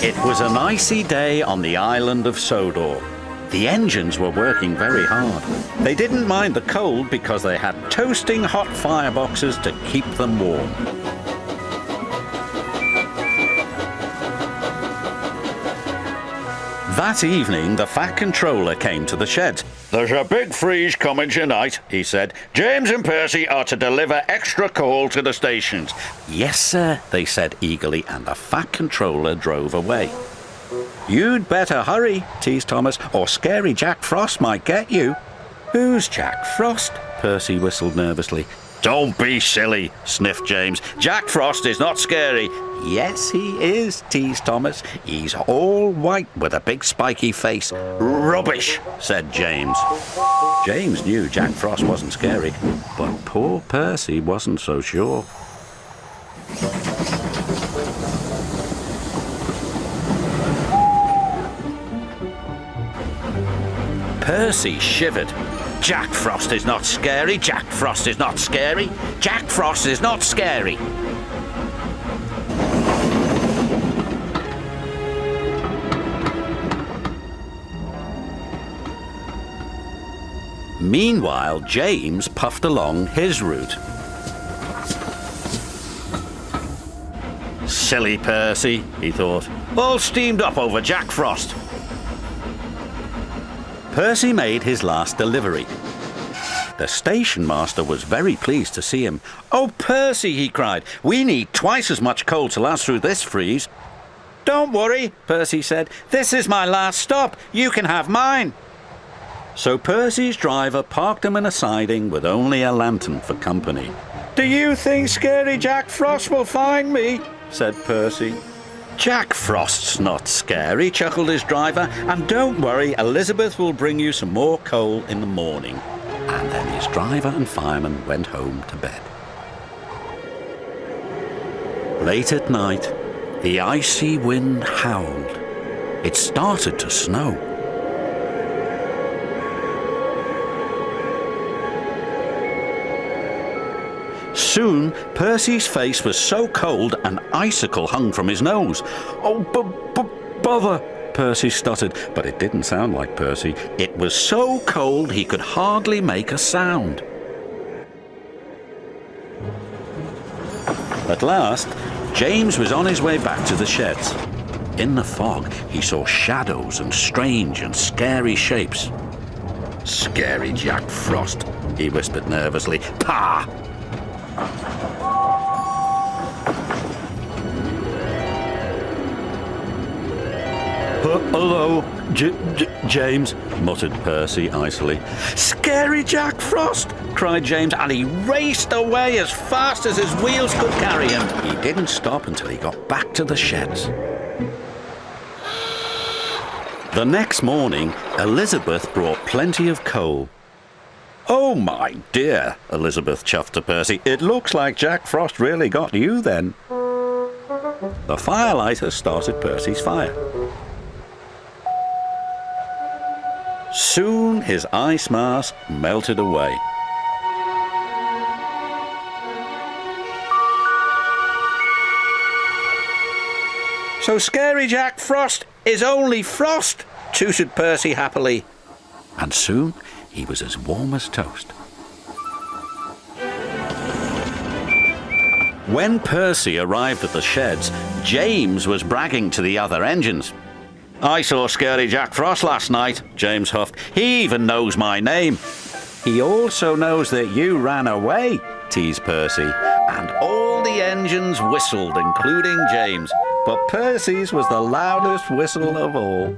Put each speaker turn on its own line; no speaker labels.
It was an icy day on the island of Sodor. The engines were working very hard. They didn't mind the cold because they had toasting hot fireboxes to keep them warm. That evening, the Fat Controller came to the sheds. "There's a big freeze coming tonight," he said. "James and Percy are to deliver extra coal to the stations." "Yes, sir," they said eagerly, and the Fat Controller drove away. "You'd better hurry," teased Thomas, "or Scary Jack Frost might get you." "Who's Jack Frost?" Percy whistled nervously. "Don't be silly," sniffed James. "Jack Frost is not scary." "Yes, he is," teased Thomas. "He's all white with a big spiky face." "Rubbish," said James. James knew Jack Frost wasn't scary, but poor Percy wasn't so sure. Percy shivered. "Jack Frost is not scary. Jack Frost is not scary. Jack Frost is not scary." Meanwhile, James puffed along his route. "Silly Percy," he thought. "All steamed up over Jack Frost." Percy made his last delivery. The station master was very pleased to see him. "Oh, Percy," he cried, "we need twice as much coal to last through this freeze." "Don't worry," Percy said. "This is my last stop. You can have mine." So Percy's driver parked him in a siding with only a lantern for company. "Do you think Scary Jack Frost will find me?" said Percy. "Jack Frost's not scary," chuckled his driver. "And don't worry, Elizabeth will bring you some more coal in the morning." And then his driver and fireman went home to bed. Late at night, the icy wind howled. It started to snow. Soon, Percy's face was so cold an icicle hung from his nose. "Oh, bother," Percy stuttered, but it didn't sound like Percy. It was so cold he could hardly make a sound. At last, James was on his way back to the sheds. In the fog, he saw shadows and strange and scary shapes. "Scary Jack Frost," he whispered nervously. "Pah!" "Hello, James," muttered Percy icily. "Scary Jack Frost!" cried James, and he raced away as fast as his wheels could carry him. He didn't stop until he got back to the sheds. The next morning, Elizabeth brought plenty of coal. "Oh, my dear," Elizabeth chuffed to Percy. "It looks like Jack Frost really got you then." The firelighter started Percy's fire. Soon his ice mask melted away. "So Scary Jack Frost is only frost," tooted Percy happily. And soon he was as warm as toast. When Percy arrived at the sheds, James was bragging to the other engines. "I saw Scary Jack Frost last night," James huffed. "He even knows my name." "He also knows that you ran away," teased Percy. And all the engines whistled, including James. But Percy's was the loudest whistle of all.